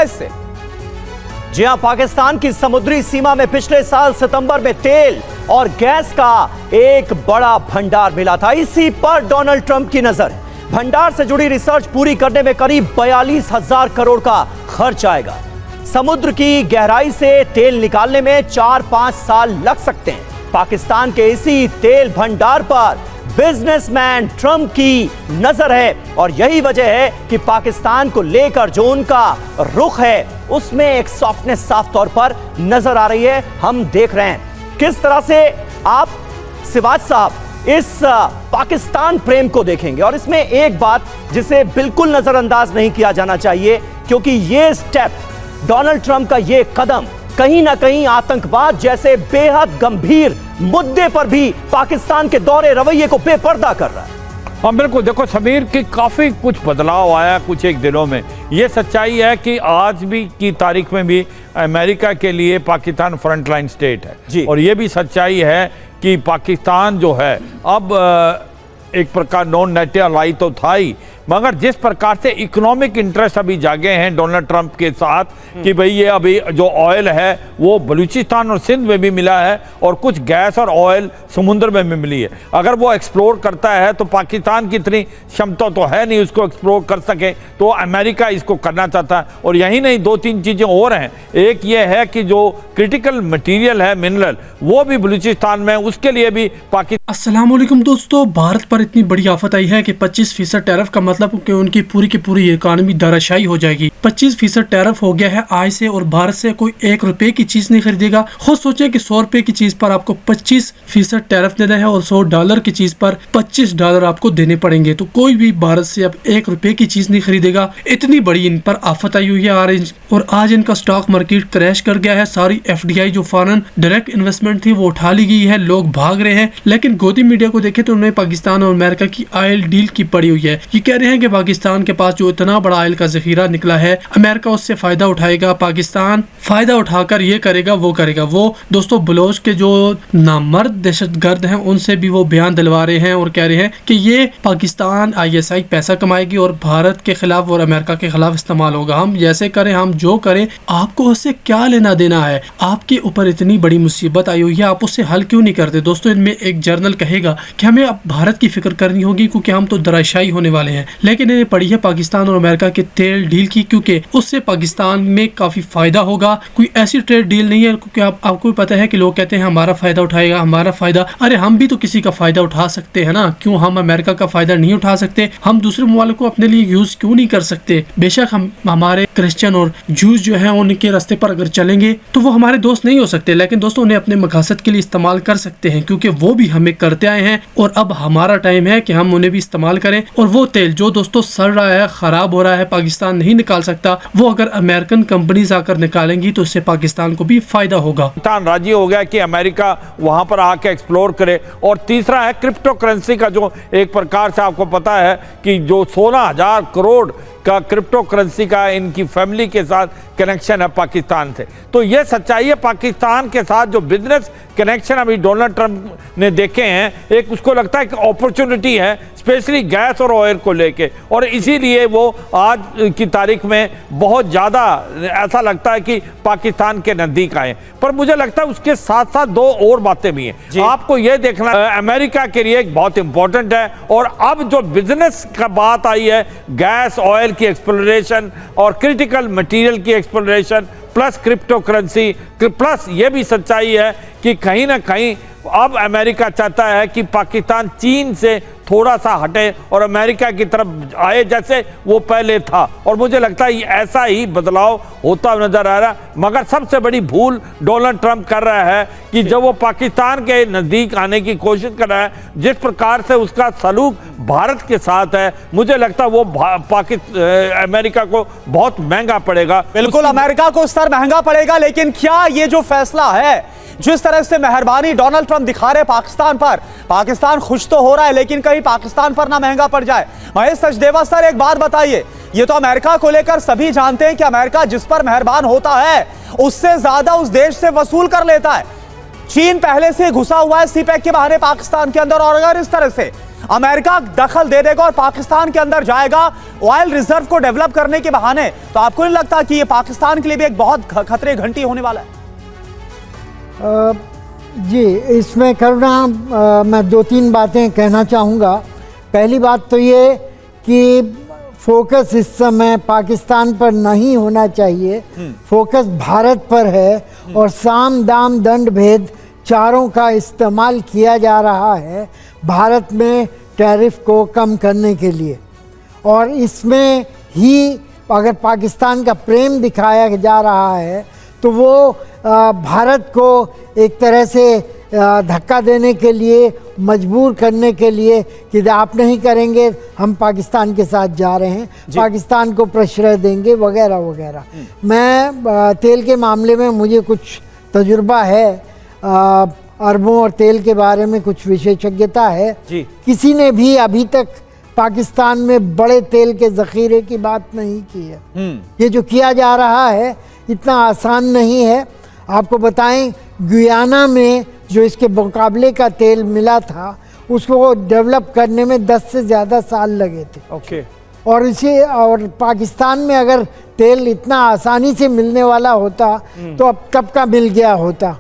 इससे जी हां, पाकिस्तान की समुद्री सीमा में पिछले साल सितंबर में तेल और गैस का एक बड़ा भंडार मिला था। इसी पर डोनाल्ड ट्रंप की नजर है। भंडार से जुड़ी रिसर्च पूरी करने में करीब 42,000 करोड़ का खर्च आएगा। समुद्र की गहराई से तेल निकालने में 4-5 साल लग सकते हैं। पाकिस्तान के इसी तेल भंडार पर बिजनेसमैन ट्रंप की नजर है और यही वजह है कि पाकिस्तान को लेकर जो उनका रुख है उसमें एक सॉफ्टनेस साफ तौर पर नजर आ रही है। हम देख रहे हैं किस तरह से आप सिवाज साहब इस पाकिस्तान प्रेम को देखेंगे। और इसमें एक बात जिसे बिल्कुल नजरअंदाज नहीं किया जाना चाहिए, क्योंकि ये स्टेप डोनाल्ड ट्रंप का ये कदम कहीं ना कहीं आतंकवाद जैसे बेहद गंभीर मुद्दे पर भी पाकिस्तान के दौरे रवैये को बेपर्दा कर रहा है। हाँ बिल्कुल, देखो समीर की काफ़ी कुछ बदलाव आया कुछ एक दिनों में। ये सच्चाई है कि आज भी की तारीख में भी अमेरिका के लिए पाकिस्तान फ्रंट लाइन स्टेट है जी। और ये भी सच्चाई है कि पाकिस्तान जो है अब एक प्रकार नॉन नेटल लाई तो था ही, मगर जिस प्रकार से इकोनॉमिक इंटरेस्ट अभी जागे हैं डोनाल्ड ट्रंप के साथ कि भाई ये अभी जो ऑयल है वो बलूचिस्तान और सिंध में भी मिला है और कुछ गैस और ऑयल समुद्र में भी मिली है। अगर वो एक्सप्लोर करता है तो पाकिस्तान की इतनी क्षमता तो है नहीं उसको एक्सप्लोर कर सके, तो अमेरिका इसको करना चाहता है। और यही नहीं, 2-3 चीज़ें और हैं। एक ये है कि जो क्रिटिकल मटीरियल है मिनरल वो भी बलूचिस्तान में, उसके लिए भी पाकिस्तान। अस्सलाम वालेकुम दोस्तों, भारत पर इतनी बड़ी आफत आई है कि 25% टैरिफ का मतलब कि उनकी पूरी की पूरी इकोनॉमी धराशायी हो जाएगी। 25% टैरिफ हो गया है आज से और भारत से कोई 1 रुपए की चीज नहीं खरीदेगा। खुद सोचे कि 100 रुपए की चीज पर आपको 25% टैरिफ देना है और $100 की चीज पर $25 आपको देने पड़ेंगे। तो कोई भी भारत से अब 1 रुपए की चीज नहीं खरीदेगा। इतनी बड़ी इन पर आफत आई हुई है और आज इनका स्टॉक मार्केट क्रैश कर गया है। सारी FDI जो फॉरेन डायरेक्ट इन्वेस्टमेंट थी वो उठा ली गई है, लोग भाग रहे हैं। लेकिन गोदी मीडिया को देखे तो उन्होंने पाकिस्तान और अमेरिका की ऑयल डील की पड़ी हुई है। ये कह रहे हैं कि पाकिस्तान के पास जो इतना बड़ा ऑयल का जखीरा निकला है अमेरिका उससे फायदा उठाएगा। पाकिस्तान फायदा उठाकर ये करेगा वो करेगा। वो दोस्तों बलोच के जो नामर्द दहशतगर्द हैं उनसे भी वो बयान दिलवा रहे हैं और कह रहे हैं कि ये पाकिस्तान ISI पैसा कमाएगी और भारत के खिलाफ और अमेरिका के खिलाफ इस्तेमाल होगा। हम जैसे करें हम जो करें, आपको उससे क्या लेना देना है। आपके ऊपर इतनी बड़ी मुसीबत आई हुई है, आप उससे हल क्यों नहीं करते। दोस्तों इनमें एक जर्नल कहेगा कि हमें अब भारत की फिक्र करनी होगी क्योंकि हम तो धराशायी होने वाले हैं। लेकिन इन्हें पड़ी है पाकिस्तान और अमेरिका के तेल डील की, क्योंकि उससे पाकिस्तान में काफी फायदा होगा। कोई ऐसी ट्रेड डील नहीं है, क्योंकि आपको पता है कि लोग कहते हैं हमारा फायदा उठाएगा हमारा फायदा। अरे हम भी तो किसी का फायदा उठा सकते हैं ना, क्यों हम अमेरिका का फायदा नहीं उठा सकते। हम दूसरे ममालिक को अपने लिए यूज क्यों नहीं कर सकते। बेशक हम हमारे क्रिश्चियन और जूस जो है उनके रास्ते पर अगर चलेंगे तो वो हमारे दोस्त नहीं हो सकते, लेकिन दोस्तों उन्हें अपने मकासद के लिए इस्तेमाल कर सकते हैं, क्योंकि वो भी हमें करते आए हैं और अब हमारा टाइम है कि हम उन्हें भी इस्तेमाल करें। और वो तेल जो दोस्तों सड़ रहा है, खराब हो रहा है, पाकिस्तान नहीं निकाल सकता, वो अगर अमेरिकन कंपनीज आकर निकालेंगी तो इससे पाकिस्तान को भी फायदा होगा। पाकिस्तान राजी हो गया कि अमेरिका वहां पर आके एक्सप्लोर करे। और तीसरा है क्रिप्टो करेंसी का, जो एक प्रकार से आपको पता है कि जो 16,000 करोड़ का क्रिप्टो करेंसी का इनकी फैमिली के साथ कनेक्शन है पाकिस्तान से। तो ये सच्चाई है, पाकिस्तान के साथ जो बिजनेस कनेक्शन अभी डोनाल्ड ट्रंप ने देखे हैं, एक उसको लगता है कि अपॉर्चुनिटी है स्पेशली गैस और ऑयल को लेके, और इसीलिए वो आज की तारीख में बहुत ज़्यादा ऐसा लगता है कि पाकिस्तान के नज़दीक आए। पर मुझे लगता है उसके साथ साथ 2 और बातें भी हैं। आपको ये देखना अमेरिका के लिए एक बहुत इंपॉर्टेंट है। और अब जो बिजनेस का बात आई है, गैस ऑयल की एक्सप्लोरेशन और क्रिटिकल मटेरियल की exploration plus crypto currency, plus ये भी सच्चाई है कि कहीं ना कहीं अब अमेरिका चाहता है कि पाकिस्तान चीन से थोड़ा सा हटे और अमेरिका की तरफ आए जैसे वो पहले था। और मुझे लगता है ऐसा ही बदलाव होता नजर आ रहा है। मगर सबसे बड़ी भूल डोनाल्ड ट्रंप कर रहा है कि जब वो पाकिस्तान के नज़दीक आने की कोशिश कर रहा है, जिस प्रकार से उसका सलूक भारत के साथ है, मुझे लगता है वो अमेरिका को बहुत महंगा पड़ेगा। बिल्कुल अमेरिका को उस तरह महंगा पड़ेगा। लेकिन क्या ये जो फैसला है, जिस तरह से मेहरबानी डोनाल्ड ट्रंप दिखा रहे पाकिस्तान पर, पाकिस्तान खुश तो हो रहा है लेकिन कहीं पाकिस्तान पर ना महंगा पड़ जाए। महेश सचदेवा सर एक बात बताइए, ये तो अमेरिका को लेकर सभी जानते हैं कि अमेरिका जिस पर मेहरबान होता है उससे ज्यादा उस देश से वसूल कर लेता है। चीन पहले से घुसा हुआ है सीपेक के बहाने पाकिस्तान के अंदर, और अगर इस तरह से अमेरिका दखल दे देगा और पाकिस्तान के अंदर जाएगा ऑयल रिजर्व को डेवलप करने के बहाने, तो आपको नहीं लगता कि ये पाकिस्तान के लिए भी एक बहुत खतरे घंटी होने वाला है? जी, इसमें करुणा मैं 2-3 बातें कहना चाहूँगा। पहली बात तो ये कि फोकस इस समय पाकिस्तान पर नहीं होना चाहिए, फोकस भारत पर है और साम दाम दंड भेद चारों का इस्तेमाल किया जा रहा है भारत में टैरिफ को कम करने के लिए। और इसमें ही अगर पाकिस्तान का प्रेम दिखाया जा रहा है तो वो भारत को एक तरह से धक्का देने के लिए, मजबूर करने के लिए कि आप नहीं करेंगे हम पाकिस्तान के साथ जा रहे हैं, पाकिस्तान को प्रश्रय देंगे वगैरह वगैरह। मैं तेल के मामले में मुझे कुछ तजुर्बा है, अरबों और तेल के बारे में कुछ विशेषज्ञता है। किसी ने भी अभी तक पाकिस्तान में बड़े तेल के ज़ख़ीरे की बात नहीं की है। ये जो किया जा रहा है इतना आसान नहीं है। आपको बताएं, गुयाना में जो इसके मुकाबले का तेल मिला था उसको डेवलप करने में 10 से ज़्यादा साल लगे थे। और पाकिस्तान में अगर तेल इतना आसानी से मिलने वाला होता तो अब कब का मिल गया होता।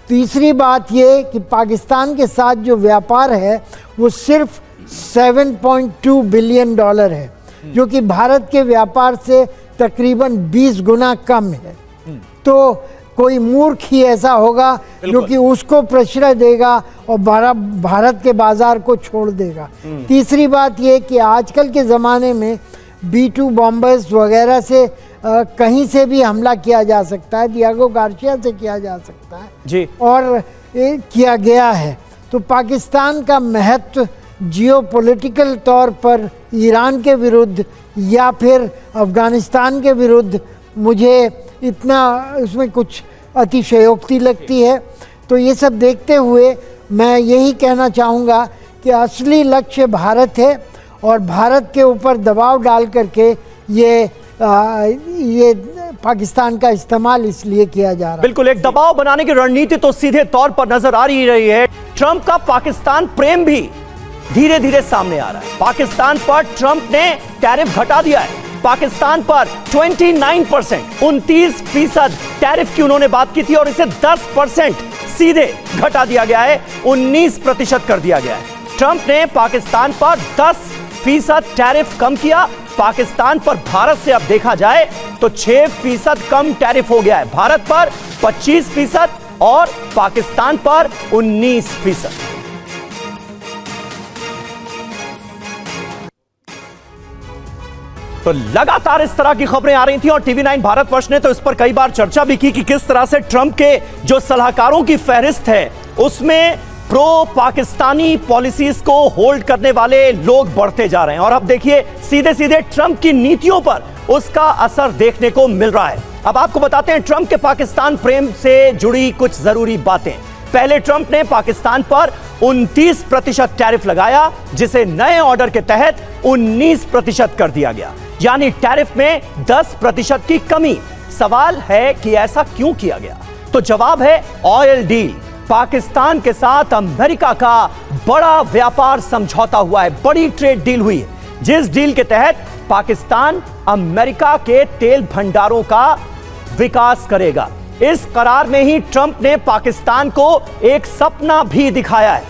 तीसरी बात ये कि पाकिस्तान के साथ जो व्यापार है वो सिर्फ $7.2 बिलियन है, जो कि भारत के व्यापार से तकरीबन 20 गुना कम है। तो कोई मूर्ख ही ऐसा होगा जो कि उसको प्रश्रय देगा और भारत के बाजार को छोड़ देगा। तीसरी बात ये कि आजकल के ज़माने में B-2 बॉम्बर्स वगैरह से कहीं से भी हमला किया जा सकता है, डियागो गार्सिया से किया जा सकता है जी, और किया गया है। तो पाकिस्तान का महत्व जियोपॉलिटिकल तौर पर ईरान के विरुद्ध या फिर अफ़गानिस्तान के विरुद्ध मुझे इतना उसमें कुछ अतिशयोक्ति लगती है। तो ये सब देखते हुए मैं यही कहना चाहूँगा कि असली लक्ष्य भारत है और भारत के ऊपर दबाव डाल करके ये पाकिस्तान का इस्तेमाल इसलिए किया जा रहा है। बिल्कुल, एक दबाव बनाने की रणनीति तो सीधे तौर पर नजर आ रही है। ट्रंप का पाकिस्तान प्रेम भी धीरे धीरे सामने आ रहा है। पाकिस्तान पर ट्रंप ने टैरिफ घटा दिया है। पाकिस्तान पर 29% टैरिफ की उन्होंने बात की थी और इसे 10% सीधे घटा दिया गया है, 19% कर दिया गया है। ट्रंप ने पाकिस्तान पर 10% टैरिफ कम किया। पाकिस्तान पर भारत से अब देखा जाए तो 6% कम टैरिफ हो गया है। भारत पर 25% और पाकिस्तान पर 19%। तो लगातार इस तरह की खबरें आ रही थी और TV9 भारतवर्ष ने तो इस पर कई बार चर्चा भी की कि किस तरह से ट्रंप के जो सलाहकारों की फहरिस्त है उसमें प्रो पाकिस्तानी पॉलिसीज को होल्ड करने वाले लोग बढ़ते जा रहे हैं। और अब देखिए सीधे सीधे ट्रंप की नीतियों पर उसका असर देखने को मिल रहा है। अब आपको बताते हैं ट्रंप के पाकिस्तान प्रेम से जुड़ी कुछ जरूरी बातें। पहले ट्रंप ने पाकिस्तान पर 29% टैरिफ लगाया, जिसे नए ऑर्डर के तहत 19% कर दिया गया, यानी टैरिफ में 10% की कमी। सवाल है कि ऐसा क्यों किया गया? तो जवाब है ऑयल डील। पाकिस्तान के साथ अमेरिका का बड़ा व्यापार समझौता हुआ है, बड़ी ट्रेड डील हुई है, जिस डील के तहत पाकिस्तान अमेरिका के तेल भंडारों का विकास करेगा। इस करार में ही ट्रंप ने पाकिस्तान को एक सपना भी दिखाया है।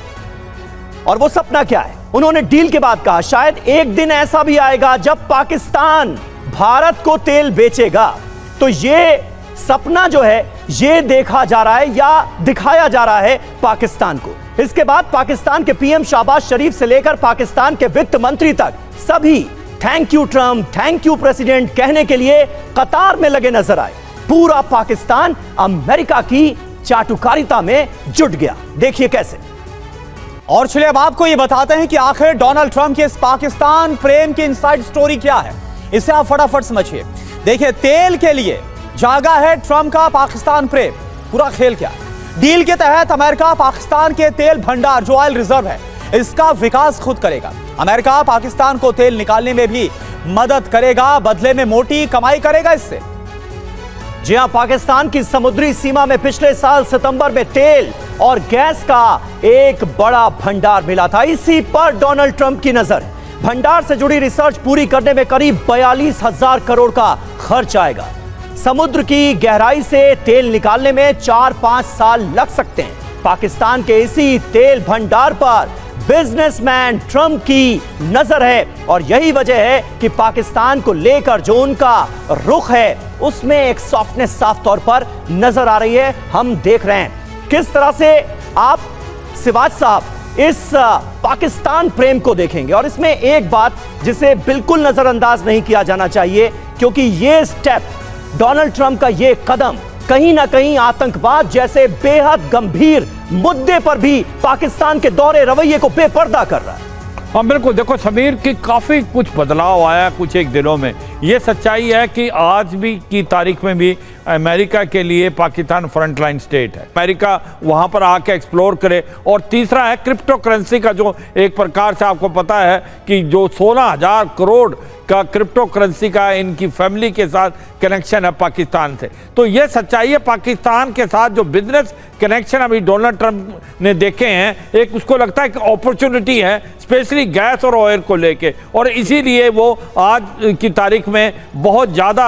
और वो सपना क्या है? उन्होंने डील के बाद कहा, शायद एक दिन ऐसा भी आएगा जब पाकिस्तान भारत को तेल बेचेगा। तो ये सपना जो है ये देखा जा रहा है या दिखाया जा रहा है पाकिस्तान को। इसके बाद पाकिस्तान के पीएम शहबाज शरीफ से लेकर पाकिस्तान के वित्त मंत्री तक सभी thank you Trump, thank you president कहने के लिए कतार में लगे नजर आए। पूरा पाकिस्तान अमेरिका की चाटुकारिता में जुट गया। देखिए कैसे। और चलिए अब आपको ये बताते हैं कि आखिर डोनाल्ड ट्रंप के इस पाकिस्तान प्रेम की इनसाइड स्टोरी क्या है। इसे आप फटाफट समझिए। देखिए, तेल के लिए जागा है ट्रंप का पाकिस्तान प्रेम। पूरा खेल क्या है? डील के तहत अमेरिका पाकिस्तान के तेल भंडार जो ऑयल रिजर्व है इसका विकास खुद करेगा। अमेरिका पाकिस्तान को तेल निकालने में भी मदद करेगा, बदले में मोटी कमाई करेगा इससे। जी हां, पाकिस्तान की समुद्री सीमा में पिछले साल सितंबर में तेल और गैस का एक बड़ा भंडार मिला था। इसी पर डोनाल्ड ट्रंप की नजर। भंडार से जुड़ी रिसर्च पूरी करने में करीब 42,000 करोड़ का खर्च आएगा। समुद्र की गहराई से तेल निकालने में 4-5 साल लग सकते हैं। पाकिस्तान के इसी तेल भंडार पर बिजनेसमैन ट्रंप की नजर है और यही वजह है कि पाकिस्तान को लेकर जो उनका रुख है उसमें एक सॉफ्टनेस साफ तौर पर नजर आ रही है। हम देख रहे हैं किस तरह से आप सिवाज साहब इस पाकिस्तान प्रेम को देखेंगे। और इसमें एक बात जिसे बिल्कुल नजरअंदाज नहीं किया जाना चाहिए, क्योंकि ये स्टेप, डोनाल्ड ट्रंप का ये कदम कहीं ना कहीं आतंकवाद जैसे बेहद गंभीर मुद्दे पर भी पाकिस्तान के दौरे रवैये को बेपर्दा कर रहा है। हाँ बिल्कुल, देखो समीर की काफ़ी कुछ बदलाव आया कुछ एक दिनों में। ये सच्चाई है कि आज भी की तारीख में भी अमेरिका के लिए पाकिस्तान फ्रंटलाइन स्टेट है। अमेरिका वहाँ पर आके एक्सप्लोर करे। और तीसरा है क्रिप्टो करेंसी का, जो एक प्रकार से आपको पता है कि जो 16,000 करोड़ का क्रिप्टो करेंसी का इनकी फैमिली के साथ कनेक्शन है पाकिस्तान से। तो ये सच्चाई है, पाकिस्तान के साथ जो बिजनेस कनेक्शन अभी डोनाल्ड ट्रंप ने देखे हैं, एक उसको लगता है कि अपॉर्चुनिटी है स्पेशली गैस और ऑयल को लेके। और इसीलिए वो आज की तारीख में बहुत ज़्यादा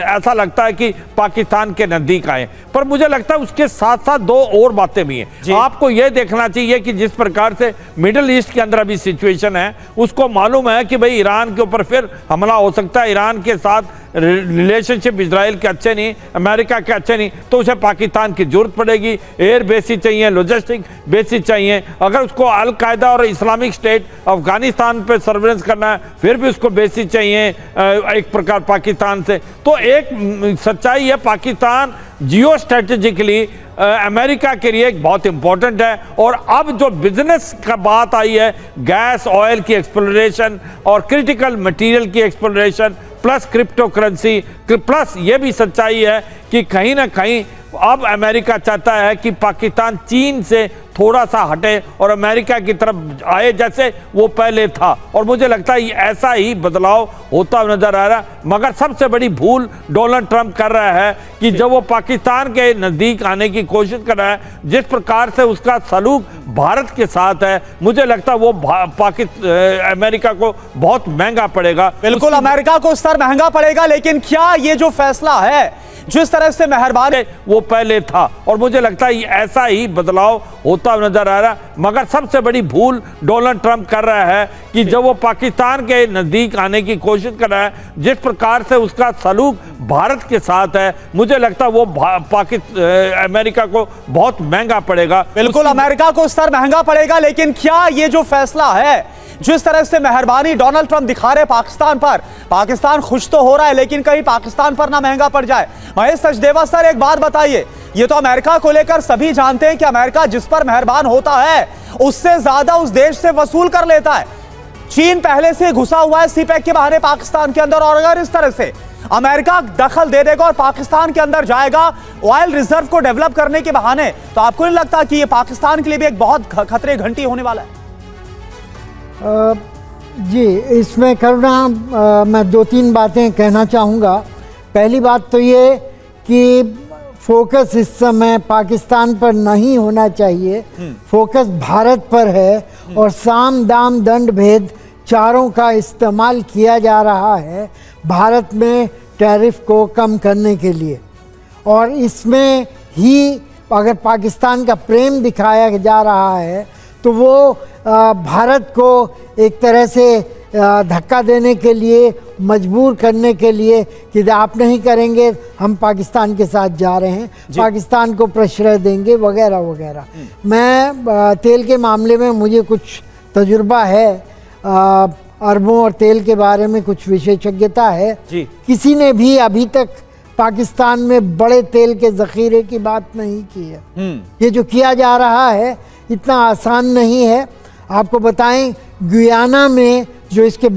ऐसा लगता है कि पाकिस्तान के नज़दीक आए। पर मुझे लगता है उसके साथ साथ दो और बातें भी हैं। आपको यह देखना चाहिए कि जिस प्रकार से मिडिल ईस्ट के अंदर अभी सिचुएशन है, उसको मालूम है कि भाई ईरान के ऊपर फिर हमला हो सकता है। ईरान के साथ रिलेशनशिप इजराइल के अच्छे नहीं, अमेरिका के अच्छे नहीं, तो उसे पाकिस्तान की जरूरत पड़ेगी। एयर बेसिस चाहिए, लॉजिस्टिक बेसिस चाहिए। अगर उसको अल कायदा और इस्लामिक स्टेट अफगानिस्तान पे सर्वेलेंस करना है, फिर भी उसको बेसिस चाहिए एक प्रकार पाकिस्तान से। तो एक सच्चाई है, पाकिस्तान जियो स्ट्रेटेजिकली अमेरिका के लिए एक बहुत इंपॉर्टेंट है। और अब जो बिजनेस का बात आई है, गैस ऑयल की एक्सप्लोरेशन और क्रिटिकल मटेरियल की exploration plus crypto currency, plus ये भी सच्चाई है कि कहीं ना कहीं अब अमेरिका चाहता है कि पाकिस्तान चीन से थोड़ा सा हटे और अमेरिका की तरफ आए जैसे वो पहले था। और मुझे लगता है ऐसा ही बदलाव होता नजर आ रहा है। मगर सबसे बड़ी भूल डोनाल्ड ट्रंप कर रहा है कि जब वो पाकिस्तान के नज़दीक आने की कोशिश कर रहा है, जिस प्रकार से उसका सलूक भारत के साथ है, मुझे लगता है वो अमेरिका को बहुत महंगा पड़ेगा। बिल्कुल अमेरिका को उस तरह महंगा पड़ेगा। लेकिन क्या ये जो फैसला है, जिस तरह से मेहरबान वो पहले था, और मुझे लगता है ऐसा ही बदलाव होता नजर आ रहा है। मगर सबसे बड़ी भूल डोनाल्ड ट्रंप कर रहा है कि जब वो पाकिस्तान के नजदीक आने की कोशिश कर रहा है, जिस प्रकार से उसका सलूक भारत के साथ है, मुझे लगता है वो अमेरिका को बहुत महंगा पड़ेगा। बिल्कुल अमेरिका को उस तरह महंगा पड़ेगा। लेकिन क्या ये जो फैसला है, जिस तरह से मेहरबानी डोनाल्ड ट्रंप दिखा रहे पाकिस्तान पर, पाकिस्तान खुश तो हो रहा है लेकिन कहीं पाकिस्तान पर ना महंगा पड़ जाए। महेश सचदेवा सर, एक बात बताइए, ये तो अमेरिका को लेकर सभी जानते हैं कि अमेरिका जिस पर मेहरबान होता है उससे ज्यादा उस देश से वसूल कर लेता है। चीन पहले से घुसा हुआ है सीपैक के बहाने पाकिस्तान के अंदर, और अगर इस तरह से अमेरिका दखल दे देगा और पाकिस्तान के अंदर जाएगा ऑयल रिजर्व को डेवलप करने के बहाने, तो आपको नहीं लगता कि ये पाकिस्तान के लिए भी एक बहुत खतरे घंटी होने वाला है? जी, इसमें करुणा मैं 2-3 बातें कहना चाहूँगा। पहली बात तो ये कि फोकस इस समय पाकिस्तान पर नहीं होना चाहिए, फोकस भारत पर है। और साम दाम दंड भेद चारों का इस्तेमाल किया जा रहा है भारत में टैरिफ को कम करने के लिए। और इसमें ही अगर पाकिस्तान का प्रेम दिखाया जा रहा है तो वो भारत को एक तरह से धक्का देने के लिए, मजबूर करने के लिए कि आप नहीं करेंगे हम पाकिस्तान के साथ जा रहे हैं, पाकिस्तान को प्रश्रय देंगे वगैरह वगैरह। मैं तेल के मामले में मुझे कुछ तजुर्बा है, अरबों और तेल के बारे में कुछ विशेषज्ञता है। किसी ने भी अभी तक पाकिस्तान में बड़े तेल के ज़ख़ीरे की बात नहीं की है। ये जो किया जा रहा है इतना आसान नहीं है। आपको बताएं, गुयाना में जो इसके